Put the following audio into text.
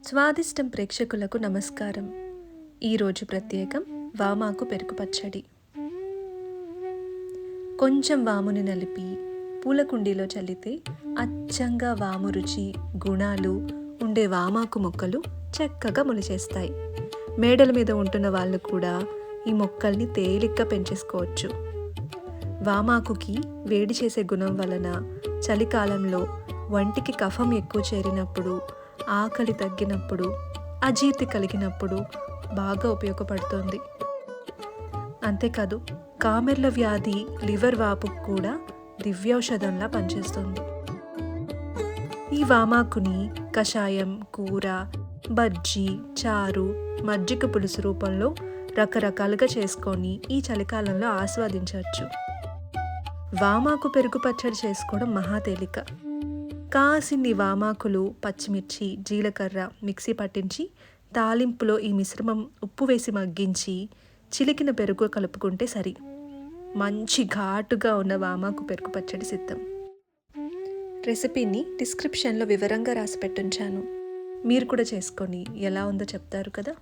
స్వాదిష్టం ప్రేక్షకులకు నమస్కారం. ఈరోజు ప్రత్యేకం వామాకు పెరుగు పచ్చడి. కొంచెం వాముని నలిపి పూల కుండీలో చల్లితే అచ్చంగా వాము రుచి గుణాలు ఉండే వామాకు మొక్కలు చక్కగా మొలిచేస్తాయి. మేడల మీద ఉంటున్న వాళ్ళు కూడా ఈ మొక్కల్ని తేలిగ్గా పెంచేసుకోవచ్చు. వామాకుకి వేడి చేసే గుణం వలన చలికాలంలో వంటికి కఫం ఎక్కువ చేరినప్పుడు, ఆకలి తగ్గినప్పుడు, అజీర్తి కలిగినప్పుడు బాగా ఉపయోగపడుతుంది. అంతేకాదు, కామెర్ల వ్యాధి, లివర్ వాపుకు కూడా దివ్యౌషధంలా పనిచేస్తుంది. ఈ వామాకుని కషాయం, కూర, బజ్జీ, చారు, మజ్జిగ పులుసు రూపంలో రకరకాలుగా చేసుకొని ఈ చలికాలంలో ఆస్వాదించవచ్చు. వామాకు పెరుగు పచ్చడి చేసుకోవడం మహా తేలిక. కాసిన్ని వామాకులు, పచ్చిమిర్చి, జీలకర్ర మిక్సీ పట్టించి తాలింపులో ఈ మిశ్రమం ఉప్పు వేసి మగ్గించి చిలికిన పెరుగు కలుపుకుంటే సరి. మంచి ఘాటుగా ఉన్న వామాకు పెరుగు పచ్చడి సిద్ధం. రెసిపీని డిస్క్రిప్షన్లో వివరంగా రాసి పెట్టుంచాను. మీరు కూడా చేసుకొని ఎలా ఉందో చెప్తారు కదా.